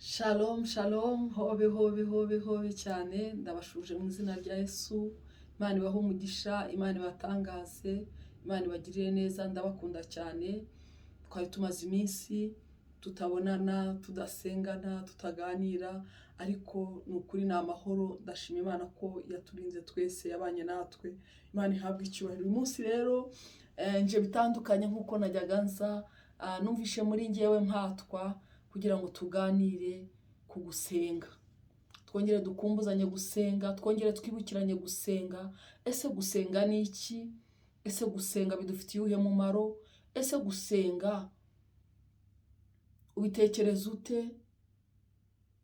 Shalom, shalom, hobe, hobe, hobe, hobe cyane, ndabashuje mu izina rya Yesu. Imana ibahe umugisha, Imana ibatangaze, Imana ibagirire neza, ndabakunda cyane. Twari tumaze iminsi tutabonana, tudasengana, tutaganira, ariko nukuri ni amahoro. Ndashima Imana ko yaturinze twese, yabanye natwe. Imana ihabwe icyubahiro. Uyu munsi rero nje bitandukanye nkuko najyaga nza, numvishe muri njyewe mpatwa kugira ngo tuganire ku gusenga, twongere dukumbuzanye gusenga, twongere twibukiranye gusenga. Ese gusenga ni iki? Ese gusenga bidufitiye uhe mumaro? Ese gusenga ubitekereza ute?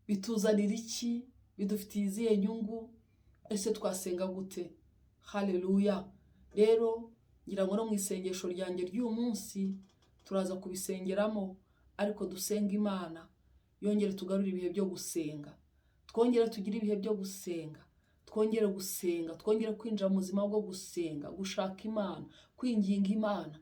Bituzanira iki? Bidufitiye izihe nyungu? Ese twasenga gute? Haleluya. Rero ngira ngo no mu isengesho ryanjye ry'uyu munsi turaza kubisengeramo, ariko dusenga Imana yongere tugarure ibihe byo gusenga, twongere tugire ibihe byo gusenga, twongere gusenga, twongere kwinjira mu buzima bwo gusenga, gushaka Imana, kwinginga Imana,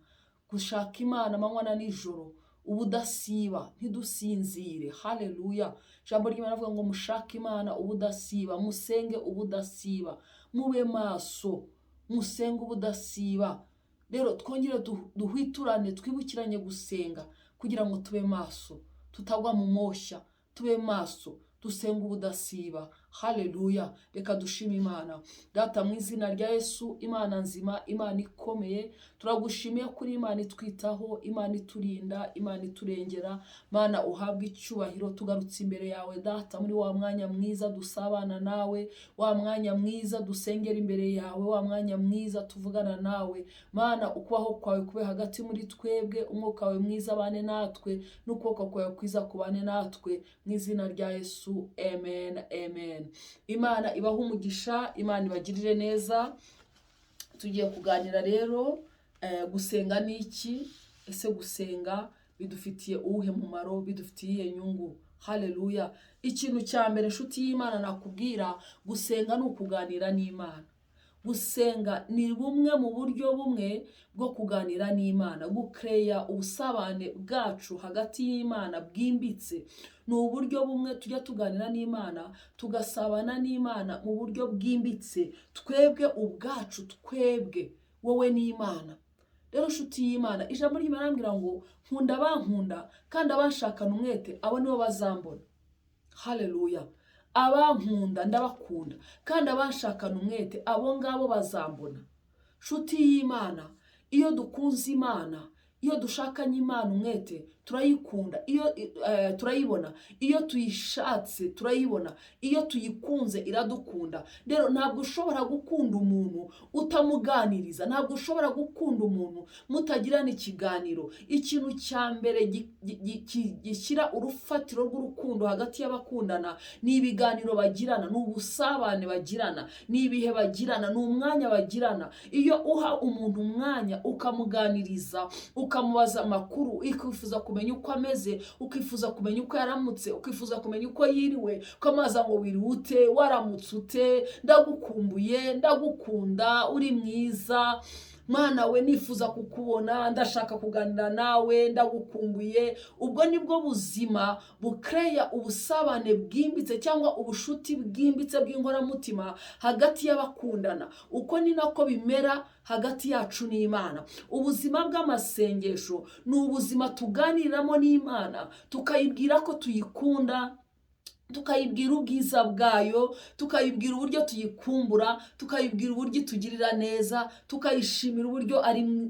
gushaka Imana amanywa na nijoro, ubudasiba, ntidusinzire. Haleluya. Ijambo ry'Imana rivuga ngo mushake Imana ubudasiba, musenge ubudasiba, mube maso, musenge ubudasiba. Rero twongere duhwiturane, twibukiranye gusenga kugira ngo tube maso, tutagwa mu moshya, tube maso, dusenga ubudasiba. Haleluya. Reka dushime Imana. Data mu izina rya Yesu, Imana nzima, Imana ikomeye, turagushimiye kuri Imana itwitaho, Imana iturinda, Imana iturengera. Mana uhabwe icyubahiro, tugarutse imbere yawe Data muri wa mwanya mwiza dusabana nawe, wa mwanya mwiza dusengera imbere yawe, wa mwanya mwiza tuvugana nawe. Mana ukubaho kwawe kube hagati muri twebwe, umwuka wawe mwiza abane natwe, n'ukuboko kwawe kwiza kubane natwe, mu izina rya Yesu. Amen, amen. Imana ibahe umugisha, Imana ibagirire neza. Tugiye kuganira rero gusenga ni iki? Ese gusenga bidufitiye uwuhe mumaro? Bidufitiye inyungu? Haleluya. Ikintu cya mbere nshuti y'Imana nakubwira, gusenga ni ukuganira n'Imana. Gusenga ni bumwe mu buryo bumwe bwo kuganira n'Imana, gukeya ubusabane bwacu hagati y'Imana bwimbitse. Ni uburyo bumwe tujya tuganira n'Imana, tugasabana n'Imana mu buryo bwimbitse, twebwe ubwacu, twebwe wowe n'Imana. Rero nshuti y'Imana, ijambo ry'Imana rimbwira ngo nkunda abankunda kandi abanshakana umwete, abo nibo bazambona. Haleluya. Abankunda ndabakunda kandi abanshakana umwete, abo ngabo bazambona. Nshuti y'Imana, iyo dukunze Imana, iyo dushakanye Imana umwete, turayikunda, turayibona. Iyo tuyishatse turayibona, iyo tuyikunze iradukunda. Rero ntabwo ushobora gukunda umuntu utamuganiriza, ntabwo ushobora gukunda umuntu mutagirana ikiganiro. Ikintu cya mbere gishyira urufatiro rw'urukundo hagati y'abakundana ni ibiganiro bagirana, ni ubusabane bagirana, ni ibihe bagirana, ni umwanya bagirana. Iyo uha umuntu umwanya ukamuganiriza, ukamubaza amakuru, ukifuza kumenya uko ameze, ukifuza kumenya uko yaramutse, ukifuza kumenya uko yiriwe, ukamaza ngo wiri ute, waramutse ute, ndagukumbuye, ndagukunda, uri mwiza, Mana we nifuza kukubona, ndashaka kuganira nawe, ndagukumbuye. Ubwo nibwo buzima bukeya ubusabane bwimbitse cyangwa ubushuti bwimbitse bw'inkoramutima hagati y'abakundana. Uko ni nako bimera hagati yacu n'Imana. Ubuzima bw'amasengesho ni ubuzima tuganiriramo n'Imana, tukayibwira ko tuyikunda, tukayibwira ubwiza bwayo, tukayibwira uburyo tuyikumbura, tukayibwira uburyo itugirira neza, tukayishimira uburyo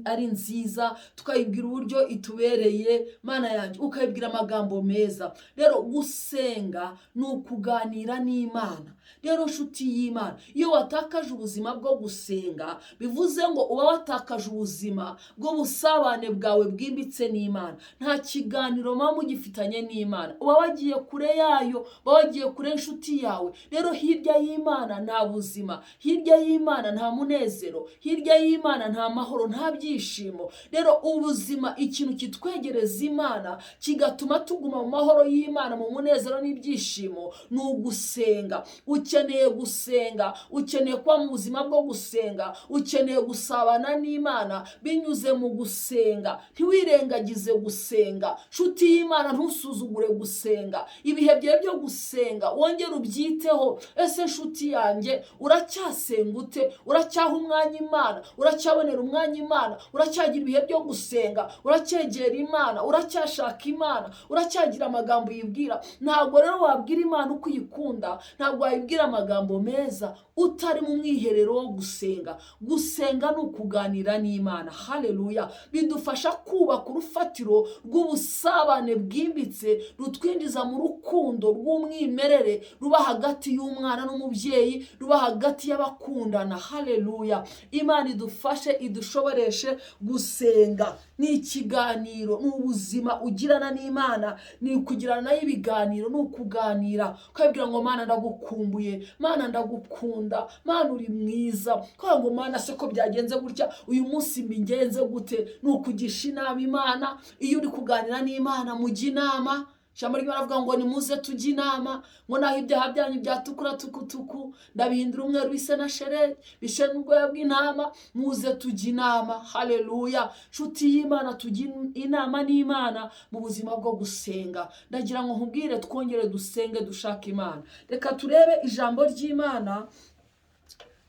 ari nziza, tukayibwira uburyo itubereye. Mana yanjye, ukayibwira amagambo meza. Rero gusenga ni ukuganira n'Imana. Rero nshuti y'Imana, iyo watakaje ubuzima bwo gusenga, bivuze ngo uba watakaje ubuzima bw'ubusabane bwawe bwimbitse n'Imana. Nta kiganiro muba mugifitanye n'Imana, uba wagiye kure yayo, bagiye kure inshuti yawe. Rero hirya y'Imana nta buzima, hirya y'Imana nta munezero, hirya y'Imana nta mahoro, nta byishimo. Rero ubuzima, ikintu kitwegereza Imana kigatuma tuguma mu mahoro y'Imana, mu munezero n'ibyishimo, ni ugusenga. Ukeneye gusenga, ukeneye kuba mu buzima bwo gusenga, ukeneye gusabana n'Imana binyuze mu gusenga. Ntiwirengagize gusenga nshuti y'Imana, ntusuzugure gusenga. Ibihe byawe byo gusenga wongere ubyiteho. Ese nshuti yanjye, uracyasenga ute? Uracyaha umwanya Imana? Uracyabonera umwanya Imana? Uracyagira ibihe byo gusenga? Uracyegera Imana? Uracyashaka Imana? Uracyagira amagambo yibwira? Ntabwo rero wabwira Imana uko uyikunda, ntabwo wayibwira amagambo meza utari mu mwiherero wo gusenga. Gusenga ni ukuganira n'Imana. Haleluya. Bidufasha kubaka urufatiro rw'ubusabane bwimbitse rutwinjiza mu rukundo rw'umwimerere ruba hagati y'umwana n'umubyeyi, ruba hagati y'abakundana. Haleluya. Imana idufashe, idushoboreshe gusenga. Ni ikiganiro, ni ubuzima ugirana n'Imana, ni ukugirana nayo ibiganiro, ni ukuganira ukabwira ngo Mana ndagukumbuye, Mana ndagukunda, Mana uri mwiza. Kwa ngo Mana se ko byagenze gutya uyu munsi mbigenze gute? Ni ukugisha inama Imana. Iyo uri kuganira n'Imana mujya inama. Ijambo ry'Imana avuga ngo nimuze tujye inama, ngo naho ibyaha byanyu byatukura tukutuku ndabihindura umweru bise na sheregi, bishe n'ubwoya bw'intama, muze tujye inama. Haleluya. Nshuti y'Imana, tujye inama n'Imana mu buzima bwo gusenga. Ndagira ngo nkubwire twongere dusenge, dushaka Imana. Reka turebe ijambo ry'Imana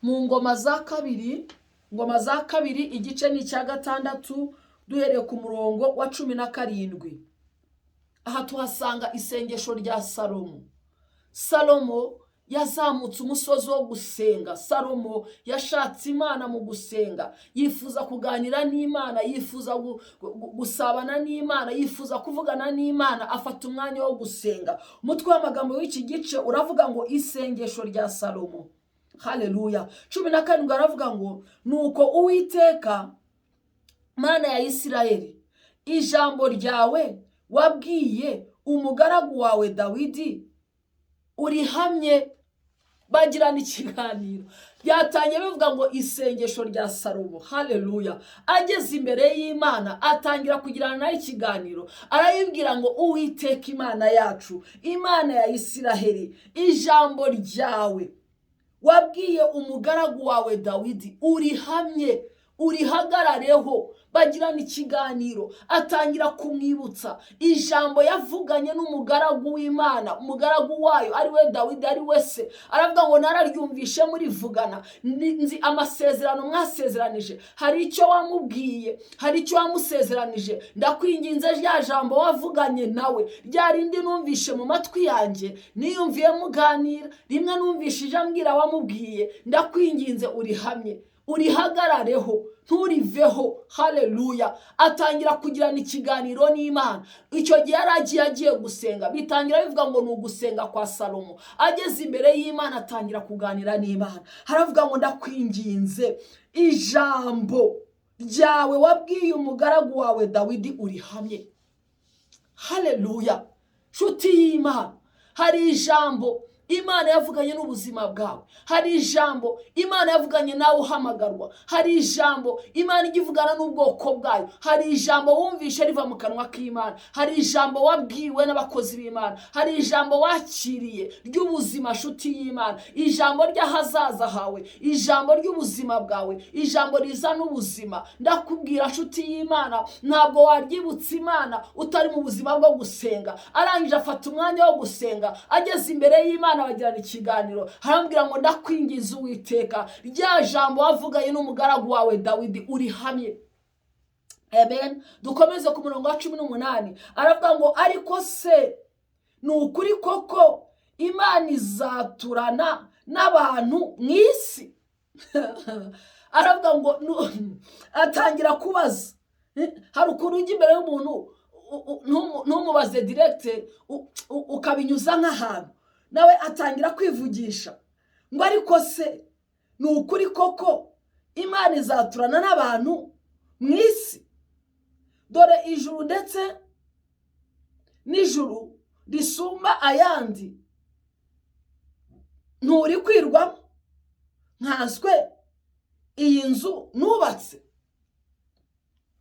mu Ngoma za kabiri. Ngoma za kabiri igice ni icya 6 duhereye ku murongo wa 17. Aha tuhasanga isengesho rya Salomo. Salomo yazamutse umusozi wo gusenga. Salomo yashatse Imana mu gusenga, yifuza kuganira n'Imana, yifuza gusabana n'Imana, yifuza kuvugana n'Imana, afata umwanya wo gusenga. Umutwe w'amagambo w'iki gice uravuga ngo isengesho rya Salomo. Haleluya. 17 aravuga ngo Nuko Uwiteka Mana ya Isirayeli, ijambo ryawe wabwiye umugaragu wawe Dawidi, urihamye. Bagirana ikiganiro. Byatanye bivuga ngo isengesho rya Salomo. Haleluya. Ageze imbere y'Imana atangira kugirana nayo ikiganiro. Arayibwira ngo Uwiteka Imana yacu, Imana ya Isirayeli, ijambo ryawe wabwiye umugaragu wawe Dawidi, urihamye, urihagarareho. Bagirana ikiganiro. Atangira kumwibutsa ijambo yavuganye n'umugaragu w'Imana, umugaragu wayo ari we Dawidi, ari we se. Aravuga ngo nararyumvishe muri vugana, nzi amasezerano mwasezeranije. Hari icyo wamubwiye, hari icyo wamusezeranije. Ndakwinginze rya jambo wavuganye nawe, rya rindi numvishe mu matwi yanjye, niyumviye muganira, rimwe numvishije ambwira wamubwiye. Ndakwinginze urihamye, urihagarareho, nturiveho. Haleluya. Atangira kugirana ikiganiro n'Imana. Icyo gihe agiye gusenga. Bitangira bivuga ngo ni ugusenga kwa Salomo. Ageze imbere y'Imana atangira kuganira n'Imana. Haravuga ngo ndakwinginze ijambo ryawe wabwiye umugaragu wawe Dawidi, urihamye. Haleluya. Nshuti y'Imana, hari ijambo Imana yavuganye n'ubuzima bwawe. Hari ijambo Imana yavuganye nawe uhamagarwa. Hari ijambo Imana igivugana n'ubwoko bwayo. Hari ijambo wumvishe riva mu kanwa k'Imana. Hari ijambo wabwiwe n'abakozi b'Imana. Hari ijambo wakiriye ry'ubuzima nshuti y'Imana. Ijambo ry'ahazaza hawe, ijambo ry'ubuzima bwawe, ijambo rizana ubuzima. Ndakubwira nshuti y'Imana, ntabwo waryibutsa Imana utari mu buzima bwo gusenga. Arangije afata umwanya wo gusenga. Ageze imbere y'Imana bagirana ikiganiro. Harambwira ngo ndakwingiza Uwiteka, rya jambo wavuganye n'umugaragu wawe Dawidi, urihamye. Amen. Dukomeze ku murongo wa 18. Aravuga ngo ariko se ni ukuri koko Imana izaturana n'abantu mw'isi? Aravuga ngo atangira kubaza. Hari ukuntu ujya imbere y'umuntu ntumubaze direct, ukabinyuza nk'ahantu. Nawe atangira kwivugisha ngo ariko se ni ukuri koko Imana izaturana n'abantu mw'isi? Dore ijuru ndetse n'ijuru risumba ayandi nturikwirwamo, nkanswe iyi nzu nubatse.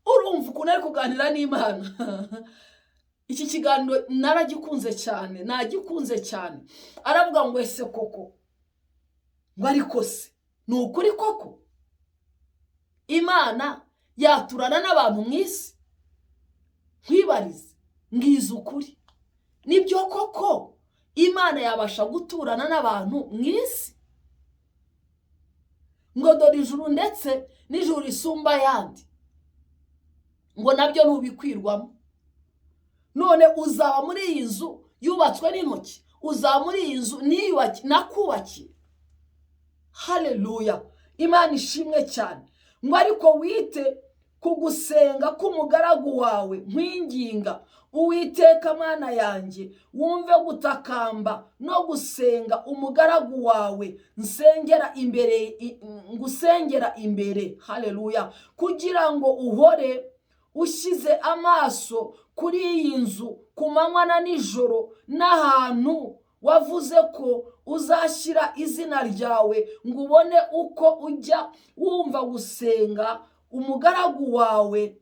Urumva ukuntu ari kuganira n'Imana. Iki kiganiro naragikunze cyane, nagikunze cyane. Aravuga ngo ese koko, ngo ariko se ni ukuri koko Imana yaturana n'abantu mu isi? Nkwibarize, ngize ukuri, nibyo koko Imana yabasha guturana n'abantu mu isi? Ngo dore ijuru ndetse n'ijuru risumba ayandi, ngo nabyo ntubikwirwamo. None uzaba muri iyi nzu yubatswe n'intoki? Uzaba muri iyi nzu nakubakiye? Haleluya, Imana ishimwe cyane. Ngo ariko wite ku gusenga k'umugaragu wawe, nkwinginga Uwiteka Mana yanjye, wumve gutakamba no gusenga umugaragu wawe ngusengera imbere. Haleluya, kugira ngo uhore ushyize amaso kuri iyi nzu ku manywa na nijoro, n'ahantu wavuze ko uzashyira izina ryawe, ngo ubone uko ujya wumva gusenga umugaragu wawe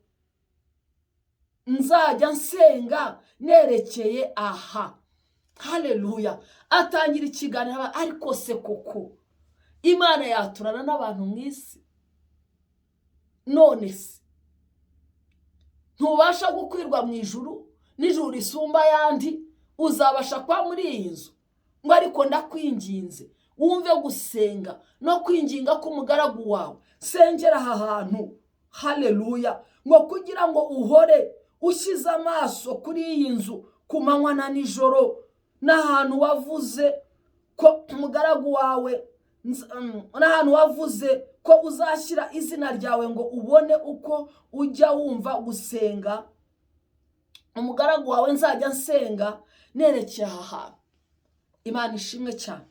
nzajya nsenga nerekeye aha. Haleluya, atangira ikiganiro. Ariko se koko Imana yaturana n'abantu mu isi? None se ntubasha gukwirwa mu ijuru n'ijuru risumba ayandi? Uzabasha kwa muri iyi nzu? Ngo ariko ndakwinginze wumve gusenga no kwinginga k'umugaragu wawe, sengera aha hantu. Haleluya, ngo kugira ngo uhore ushyize amaso kuri iyi nzu ku manywa na nijoro, n'ahantu wavuze ko umugaragu wawe n'ahantu wavuze ko uzashyira izina ryawe, ngo ubone uko ujya wumva gusenga umugaragu wawe nzajya nsenga nerekeye aha hantu. Imana ishimwe cyane.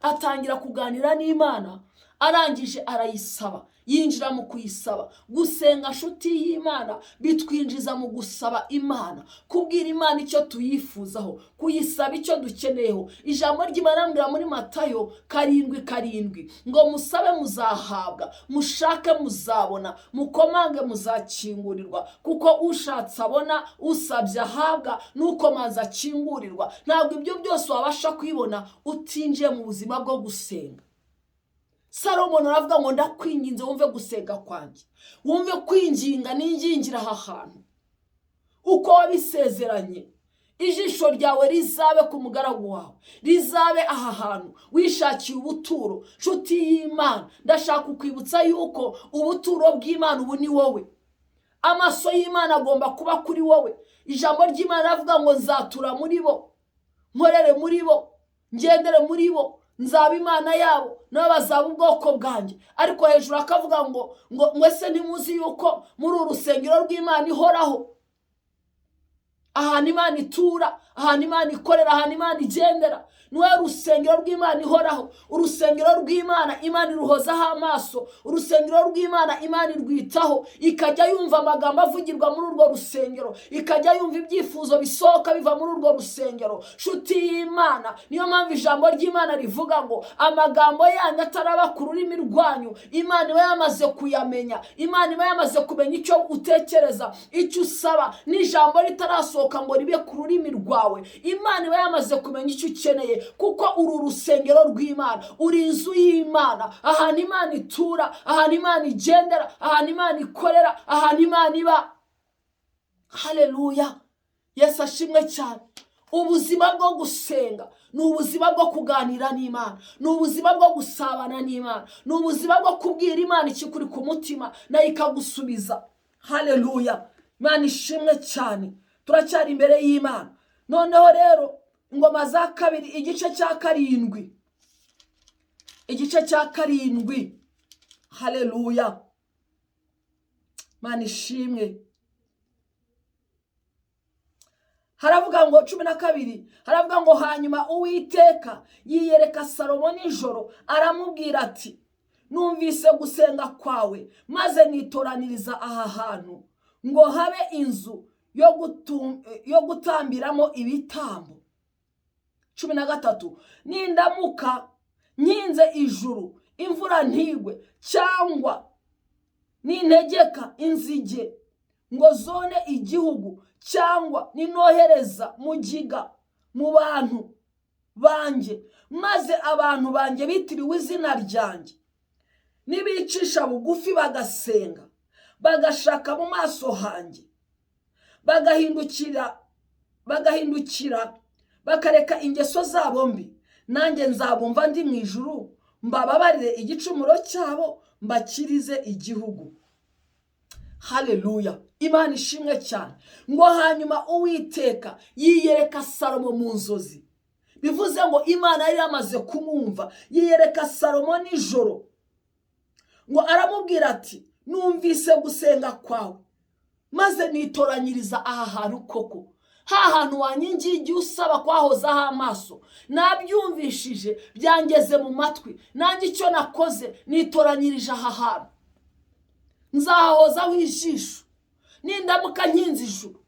Atangira kuganira n'Imana, arangije arayisaba, yinjira mu kuyisaba. Gusenga nshuti y'Imana bitwinjiza mu gusaba Imana, kubwira Imana icyo tuyifuzaho, kuyisaba icyo dukeneyeho. Ijambo ry'Imana rambwira muri Matayo 7:7 ngo musabe muzahabwa, mushake muzabona, mukomange muzakingurirwa, kuko ushatse abona, usabye ahabwa, n'ukomanze akingurirwa. Ntabwo ibyo byose wabasha kwibona utinjiye mu buzima bwo gusenga. Salomo aravuga ngo ndakwinginze wumve gusenga kwanjye, wumve kwinginga n'ingingira aha hantu uko wabisezeranye. Ijisho ryawe rizabe ku mugaragu wawe, rizabe aha hantu wishakiye ubuturo. Nshuti y'Imana, ndashaka kukwibutsa yuko ubuturo bw'Imana ubu ni wowe. Amaso y'Imana agomba kuba kuri wowe. Ijambo ry'Imana ravuga ngo nzatura muri bo, nkorere muri bo, ngendere muri bo, nzaba Imana yabo nabo bazaba ubwoko bwanjye. Ariko hejuru akavuga ngo mwese ntimuzi yuko muri urusengero rw'Imana ihoraho, ahantu Imana itura, ahantu Imana ikorera, ahantu Imana igendera, niwe rusengero rw'Imana ihoraho. Urusengero rw'Imana Imana iruhozaho amaso, urusengero rw'Imana Imana irwitaho, ikajya yumva amagambo avugirwa muri urwo rusengero, ikajya yumva ibyifuzo bisohoka biva muri urwo rusengero. Nshuti y'Imana, niyo mpamvu ijambo ry'Imana rivuga ngo amagambo yanyu ataraba ku rurimi rwanyu, Imana iba yamaze kuyamenya. Imana iba yamaze kumenya icyo utekereza, icyo usaba, n'ijambo ritarasohoka ngo ribe ku rurimi rwawe. Imana iba yamaze kumenya icyo ukeneye, kuko uru rusengero rw'Imana, uri inzu y'Imana, ahantu Imana itura, ahantu Imana igendera, ahantu Imana ikorera, ahantu Imana iba. Haleluya, Yesu ashimwe cyane. Ubuzima bwo gusenga ni ubuzima bwo kuganira n'Imana, ni ubuzima bwo gusabana n'Imana, ni ubuzima bwo kubwira Imana ikikuri ku mutima nayo ikagusubiza. Haleluya, Imana ishimwe cyane. Turacyari imbere y'Imana. Noneho rero Ingoma za 2 igice cya 7, igice cya 7. Haleluya, Imana ishimwe. Haravuga ngo 12, haravuga ngo hanyuma Uwiteka yiyereka Salomo nijoro, aramubwira ati numvise gusenga kwawe, maze nitoraniriza aha hantu ngo habe inzu yo gutambiramo ibitambo. 13, nindamuka nkinze ijuru imvura ntigwe, cyangwa nintegeka inzige ngo zone igihugu, cyangwa ninohereza mugiga mu bantu banjye, maze abantu banjye bitiriwe izina ryanjye nibicisha bugufi bagasenga, bagashaka mu maso hanjye, bagahindukira bakareka ingeso zabo mbi, nanjye nzabumva ndi mu ijuru, mbababarire igicumuro cyabo, mbakirize igihugu. Haleluya. Imana ishimwe cyane. Ngo hanyuma Uwiteka yiyereka Salomo mu nzozi. Bivuze ngo Imana yari yamaze kumwumva, yiyereka Salomo nijoro. Ngo aramubwira ati, numvise gusenga kwawe, maze nitoranyiriza aha hantu koko. Hantu wanyingiye igihe usaba kwahozaho amaso, nabyumvishije byangeze mu matwi, nanjye icyo nakoze nitoranyirije aha hantu. Nzahahozaho ijisho, nindamuka nkinze ijuru,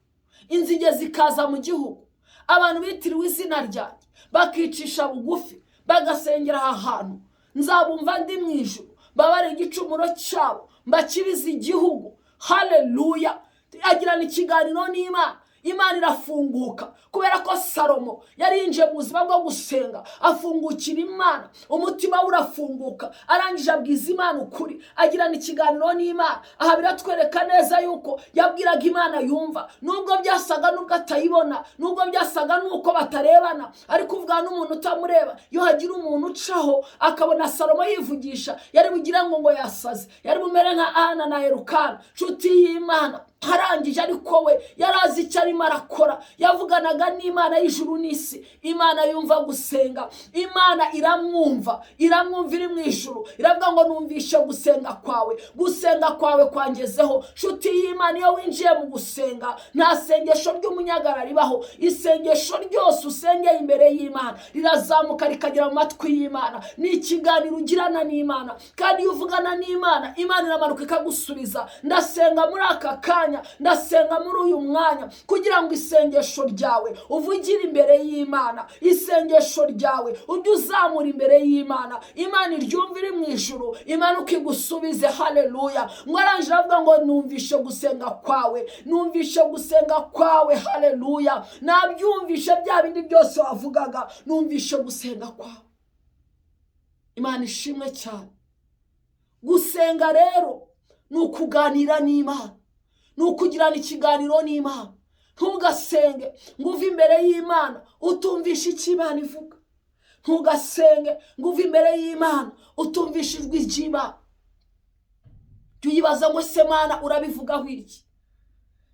inzige zikaza mu gihugu, abantu bitiriwe izina ryanjye bakicisha bugufi bagasengera aha hantu, nzabumva ndi mu ijuru, mbabare igicumuro cyabo, mbakirize igihugu. Haleluya. Agirana ikiganiro n'Imana. Imana irafunguka kubera ko Salomo yarinje mu buzima bwo gusenga, afungukira Imana, umutima we urafunguka, arangije abwiza Imana ukuri, agirana ikiganiro n'Imana. Aha biratwereka neza yuko yabwiraga Imana yumva, nubwo byasaga nubwo atayibona, nubwo byasaga nuko batarebana, ariko uvugana n'umuntu utamureba. Iyo hagira umuntu ucaho akabona Salomo yivugisha, yari bugira ngo yasaze, yari bumere nka Ana na Elukana, nshuti y'Imana. Harangije ariko we yarazi icyo arimo arakora, yavuganaga n'Imana y'ijuru n'isi. Imana yumva gusenga, Imana iramwumva iri mu ijuru, iravuga ngo numvishe gusenga kwawe kwangezeho. Nshuti y'Imana, iyo winjiye mu gusenga nta sengesho ry'umunyagara ribaho. Isengesho ryose usengeye imbere y'Imana rirazamuka rikagera mu matwi y'Imana. Ni ikiganiro ugirana n'Imana, kandi iyo uvugana n'Imana, Imana iramanuka ikagusubiza. Ndasenga muri aka kanya, ndasenga muri uyu mwanya kugira ngo isengesho ryawe uvugire imbere y'Imana, isengesho ryawe ujye uzamura imbere y'Imana, Imana iryumvire mu ijuru, Imana ukigusubize. Haleluya. Mwaranje avuga ngo numvishe gusenga kwawe. Haleluya. Nabyumvishe bya bindi byose wavugaga, numvishe gusenga kwawe. Imana ishimwe cyane. Gusenga rero ni ukuganira n'Imana, ni ukugirana ikiganiro n'Imana. Ntugasenge ngo uve imbere y'Imana utumvishe icyo Imana ivuga. Ntugasenge ngo uve imbere y'Imana utumvishe ijwi ry'Imana. Jya uyibaza ngo se Mana urabivugaho iki?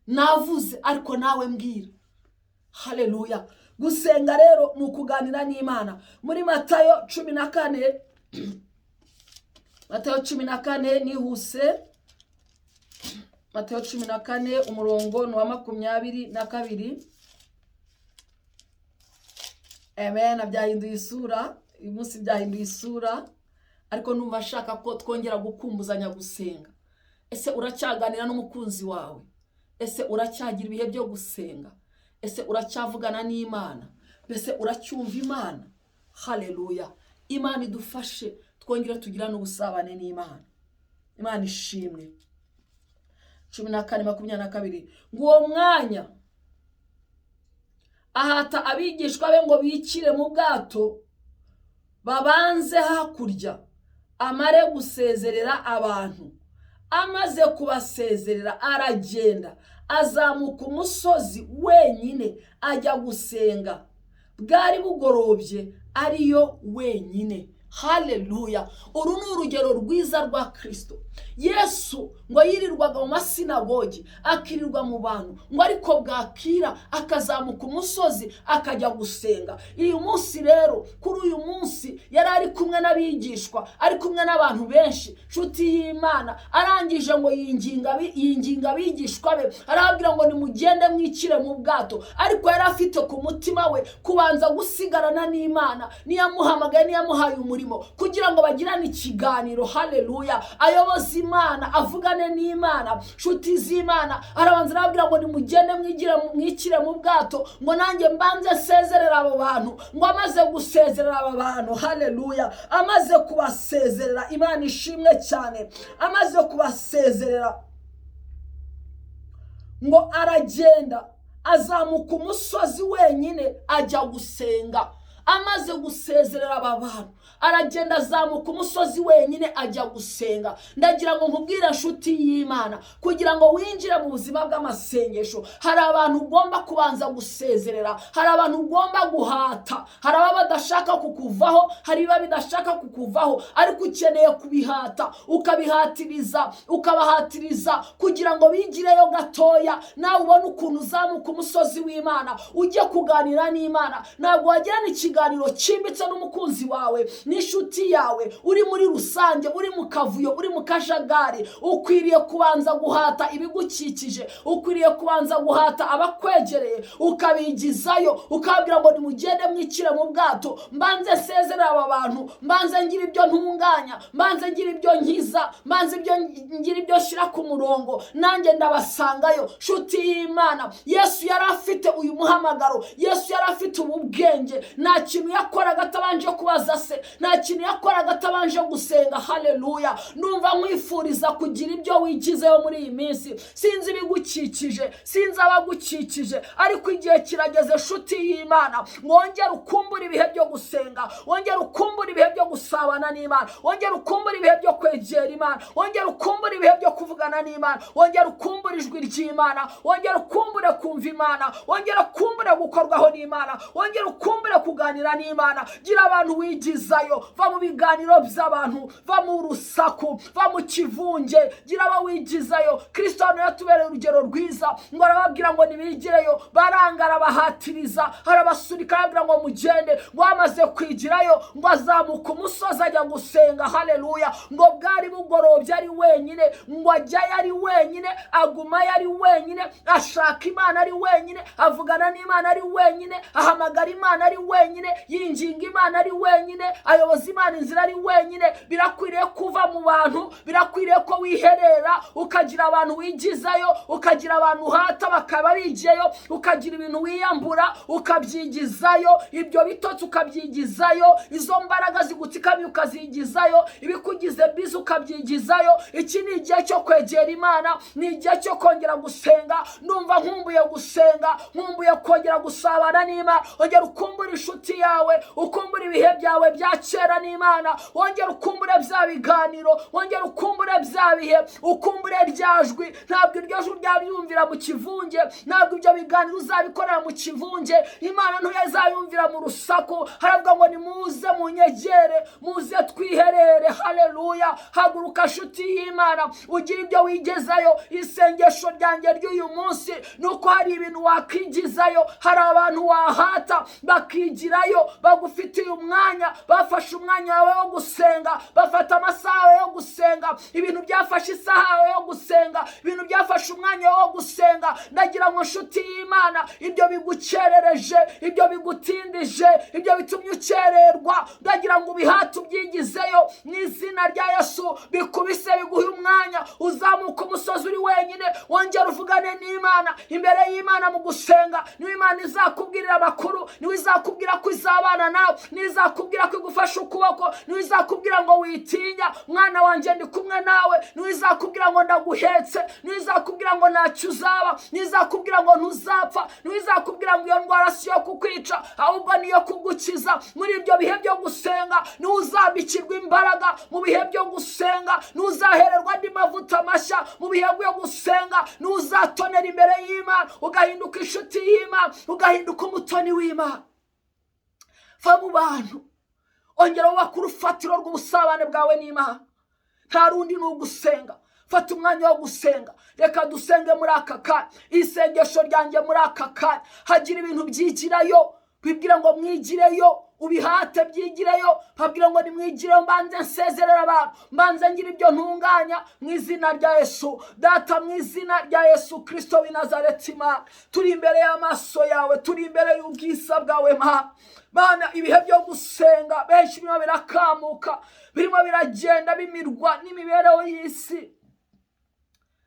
Navuze ariko nawe mbwira. Haleluya. Gusenga rero ni ukuganira n'Imana. Muri Matayo 14 nihuse, Matayo 14 umurongo ni wa 22. Amen. Byahinduye isura, uyu munsi byahinduye isura, ariko numva shaka ko twongera gukumbuzanya gusenga. Ese uracyaganira n'umukunzi wawe? Ese uracyagira ibihe byo gusenga? Ese uracyavugana n'Imana? Ese uracyumva Imana? Haleluya. Imana idufashe twongera tugira n'ubusabane n'Imana. Imana ishimwe. 14:22. Nguwo mwanya ahata abigishwa be ngo bikire mu bwato babanze hakurya, amare gusezerera abantu. Amaze kubasezerera aragenda, azamuka umusozi wenyine ajya gusenga. Bwari bugorobye ariyo wenyine. Haleluya. Uru ni urugero rwiza rwa Kristo. Yesu ngo yirirwaga mu masinagogi, akirirwa mu bantu, ngo ariko bwakira akazamuka umusozi akajya gusenga. Uyu munsi rero, kuri uyu munsi yari ari kumwe n'abigishwa, ari kumwe n'abantu benshi, nshuti y'Imana. Arangije ngo yinginga abigishwa be, arababwira ngo nimugende mwikire mu bwato. Ariko yari afite ku mutima we kubanza gusigarana n'Imana. Niyamuhamagaye, niyamuhaye umurimo, urimo, kugira ngo bagirane ikiganiro. Haleluya. ayoboza Imana, avugane n'Imana. nshuti z'Imana, arabanza arababwira ngo nimugende mwikire mu bwato, ngo nanjye mbanze nsezerera abo bantu. ngo amaze gusezerera aba bantu, haleluya, amaze kubasezerera, Imana ishimwe cyane, amaze kubasezerera, ngo aragenda azamuka umusozi wenyine ajya gusenga. amaze gusezerera aba bantu, aragenda azamuka umusozi wenyine ajya gusenga. ndagira ngo nkubwire nshuti y'Imana, kugira ngo winjire mu buzima bw'amasengesho, hari abantu ugomba kubanza gusezerera, hari abantu ugomba guhata. hari ababa badashaka kukuvaho, hari biba bidashaka kukuvaho, ariko ukeneye kubihata, ukabahatiriza kugira ngo bigireyo gatoya, nawe ubone ukuntu uzamuka umusozi w'Imana ujye kuganira n'Imana. ntabwo wagirana ikiganiro cyimbitse n'umukunzi wawe n'inshuti yawe uri muri rusange, uri mu kavuyo, uri mu kajagari. ukwiriye kubanza guhata ibigukikije, ukwiriye kubanza guhata abakwegereye, ukabigizayo, ukabwira ngo nimugende mwikire mu bwato, mbanze nsezerera aba bantu, mbanze ngira ibyo ntunganya, mbanze ngira ibyo nkiza, mbanze ngira ibyo shyira ku murongo, nanjye ndabasangayo. nshuti y'Imana, Yesu yari afite uyu muhamagaro, Yesu yari afite ubu bwenge. nta kintu yakoraga atabanje kubaza se, nta kintu yakoraga atabanje gusenga. haleluya. numva nkwifuriza kugira ibyo wigizeyo muri iyi minsi. sinzi ibigukikije, sinzi abagukikije, ariko igihe kirageze nshuti y'Imana, wongere ukumbura ibihe byo gusenga, wongere ukumbura ibihe byo gusabana n'Imana, wongere ukumbura ibihe byo kwegera Imana, wongere ukumbura ibihe byo kuvugana n'Imana, wongere ukumbura ijwi ry'Imana, wongere ukumbure kumva Imana, wongere ukumbure gukorwaho n'Imana, wongere ukumbure kuganira n'Imana. gira abantu wigizayo, va mu biganiro by'abantu, va mu rusaku, va mu kivunge, gira aba wigizayo. Kristo yatubereye urugero rwiza, ngo arababwira ngo nibigireyo, barangara bahatiriza, arabasunika arababwira ngo mugende. ngo amaze kwigirayo, ngo azamuka umusozi ajya gusenga. haleluya. ngo bwari bugorobye ari wenyine, ngo ajyayo ari wenyine, agumayo ari wenyine, ashaka Imana ari wenyine, avugana n'Imana ari wenyine, ahamagara Imana ari wenyine, yinginga Imana ari wenyine, ayoboza Imana inzira ari wenyine. birakwiriye kuva mu bantu, birakwiriye ko wiherera, ukagira abantu wigizayo, ukagira abantu uhata bakaba bigiyeyo, ukagira ibintu wiyambura ukabyigizayo, ibyo bitotsi ukabyigizayo, izo mbaraga zigutikamiye ukazigizayo, ibikugize bizi ukabyigizayo. iki ni igihe cyo kwegera Imana, ni igihe cyo kongera gusenga. numva nkumbuye gusenga, nkumbuye kongera gusabana n'Imana. ongera ukumbura inshuti yawe, ukumbura ibihe byawe bya kera n'Imana, wongera ukumbure bya biganiro, wongera ukumbure bya bihe, ukumbure rya jwi. ntabwo iryo jwi ryabyumvira mu kivunge, ntabwo ibyo biganiro uzabikorera mu kivunge. Imana ntiyazayumvira mu rusaku. haravuga ngo nimuze munyegere, muze twiherere. haleluya. haguruka nshuti y'Imana, ugira ibyo wigezayo. isengesho ryanjye ry'uyu munsi nuko hari ibintu wakwigizayo, hari abantu wahata bakigirayo, bagufitiye umwanya, bafashe umwanya wawe wo gusenga, bafata amasaha yo gusenga, ibintu byafashe isaha yo gusenga, ibintu byafashe umwanya wo gusenga. ndagira ngo nshuti y'Imana, ibyo bigukerereje, ibyo bigutindije, ibyo bitumye ukererwa, ndagira ngo ubihate ubyigizeyo mu izina rya Yesu. bikubise biguhe umwanya, uzamuka umusozi uri wenyine, wongera uvugane n'Imana. imbere y'Imana mu gusenga niwe Imana izakubwirira amakuru, niwe izakubwira ko izabana nawe, niwe izakubwira ko igufasha ukuboko, niwe izakubwira ngo witinya, mwana wanjye ndi kumwe nawe, niwe izakubwira ngo ndaguhetse, niwe izakubwira ngo ntacyo uzaba, niwe izakubwira ngo ntuzapfa, niwe izakubwira ngo iyo ndwara si yo kukwica ahubwo niyo kugukiza. muri ibyo bihe byo gusenga niwe uzambikirwa imbaraga, mu bihe byo gusenga niwe uzahererwa andi mavuta mashya, mu bihe byo gusenga niwe uzatonera imbere y'Imana, ugahinduka inshuti y'Imana, ugahinduka umutoni w'Imana. va mu bantu, ongera wubake urufatiro rw'ubusabane bwawe n'Imana. nta rundi ni ugusenga. fata umwanya wo gusenga. reka dusenge muri aka kanya. isengesho ryanjye muri aka kanya, hagira ibintu byigirayo, bibwira ngo mwigireyo, ubihate byigireyo. Nkabwira ngo nimwigireyo mbanze nsezerera abantu, mbanze ngira ibyo ntunganya mu izina rya Yesu. Data, mu izina rya Yesu Kristo w'i Nazareti, Mana, turi imbere y'amaso yawe, turi imbere y'ubwisa bwawe Mana. Ibihe byo gusenga benshi birimo birakamuka, birimo biragenda bimirwa n'imibereho y'isi,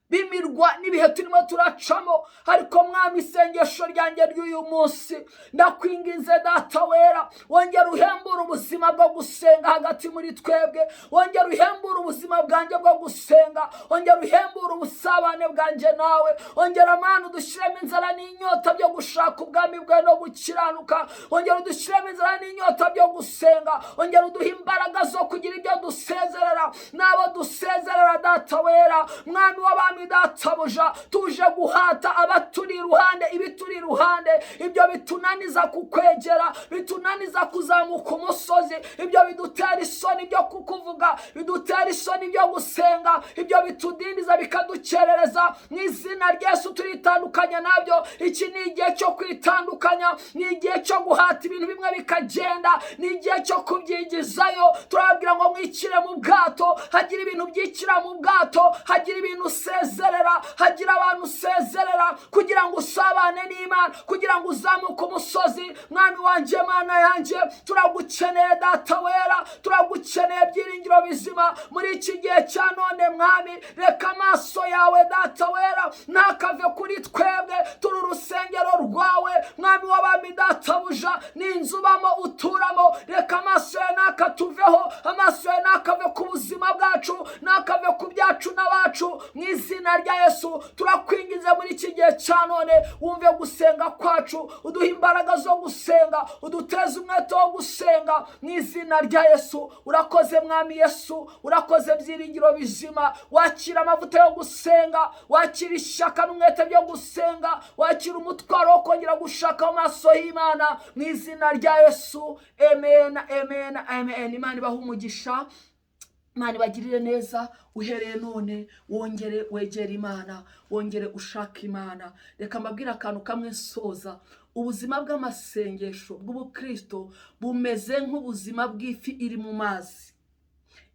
bimirwa n'ibihe turimo turacamo. Ariko Mwami, isengesho ryanjye ry'uyu munsi ndakwinginze Data wera, wongera uhembura ubuzima bwo gusenga hagati muri twebwe, wongera uhembura ubuzima bwanjye bwo gusenga, wongera uhembura ubusabane bwanjye nawe, wongera Mana udushyiremo inzara n'inyota byo gushaka ubwami bwawe no gukiranuka, wongera udushyiremo inzara n'inyota byo gusenga, wongera uduhe imbaraga zo kugira ibyo dusezerera n'abo dusezerera. Data wera, Mwami w'abami, Databuja, tuje guhata abaturi iruhande, ibituri iruhande, ibyo bitunaniza kukwegera, bitunaniza kuzamuka umusozi, ibyo bidutera isoni byo kukuvuga, bidutera isoni byo gusenga, ibyo bitudindiza bikadukerereza. Mu izina rya Yesu turitandukanya nabyo. Iki ni igihe cyo kwitandukanya, ni igihe cyo guhata ibintu bimwe bikagenda, ni igihe cyo kubyigizayo. Turababwira ngo mwikire mu bwato, hagira ibintu byikira mu bwato, hagira ibintu usezerera, hagira abantu usezerera, kugira ngo usabane n'Imana, kugira ngo uzamuke umusozi. Mwami wanjye, Mana yanjye, turagukeneye Data wera, turagukeneye byiringiro bizima muri iki gihe cya none. Mwami, reka amaso yawe Data wera ntakave kuri twebwe, turi urusengero rwawe. Mwami w'abami, Databuja, ni inzu ubamo uturamo. Reka amaso yawe ntakatuveho, amaso yawe ntakave ku buzima bwacu, ntakave ku byacu n'abacu. Mu izina rya Yesu turakwingize muri iki gihe cya none, wumve gusenga kwacu, uduhe imbaraga zo gusenga, uduteze umwete wo gusenga mu izina rya Yesu. Urakoze Mwami Yesu, urakoze byiringiro bizima. Wakira amavuta yo gusenga, wakira ishyaka n'umwete byo gusenga, wakira umutwaro wo kongera gushaka amaso y'Imana mu izina rya Yesu. Amen, amen, amen. Imana ibahe umugisha, Imana ibagirire neza. Uhereye none wongere wegera Imana, wongere ushaka Imana. Reka mbabwire akantu kamwe nsoza. Ubuzima bw'amasengesho bw'ubukristo bumeze nk'ubuzima bw'ifi iri mu mazi.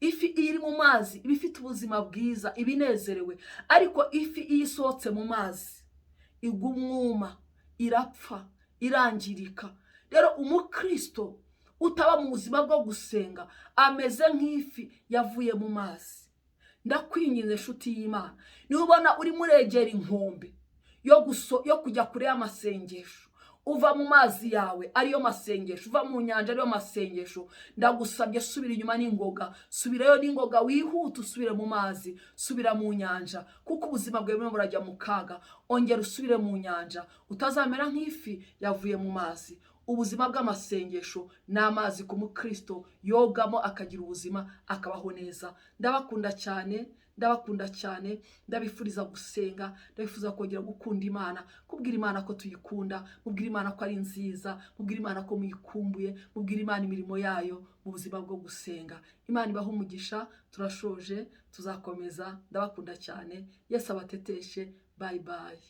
Ifi iri mu mazi iba ifite ubuzima bwiza, ibinezerewe. Ariko ifi iyo isohotse mu mazi igwa umwuma, irapfa, irangirika. Rero umukristo utaba mu buzima bwo gusenga ameze nk'ifi yavuye mu mazi. Ndakwinginze nshuti y'Imana, niba ubona uri muregera inkombe yo kujya kure y'amasengesho, uva mu mazi yawe ariyo masengesho, uva mu nyanja ariyo masengesho, ndagusabye subira inyuma n'ingoga, subirayo n'ingoga, wihuta usubire mu mazi, subira mu nyanja, kuko ubuzima bwawe burimo burajya mu kaga. Ongera usubire mu nyanja, utazamera nk'ifi yavuye mu mazi. Ubuzima bw'amasengesho ni amazi ku mukristo yogamo akagira ubuzima, akabaho neza. Ndabakunda cyane, ndabakunda cyane, ndabifuriza gusenga, ndabifuza kongera gukunda Imana, kubwira Imana ko tuyikunda, kubwira Imana ko ari nziza, kubwira Imana ko muyikumbuye, kubwira Imana imirimo yayo mu buzima bwo gusenga. Imana ibahe umugisha. Turashoje, tuzakomeza. Ndabakunda cyane. Yesu abateteshe. Bye bye.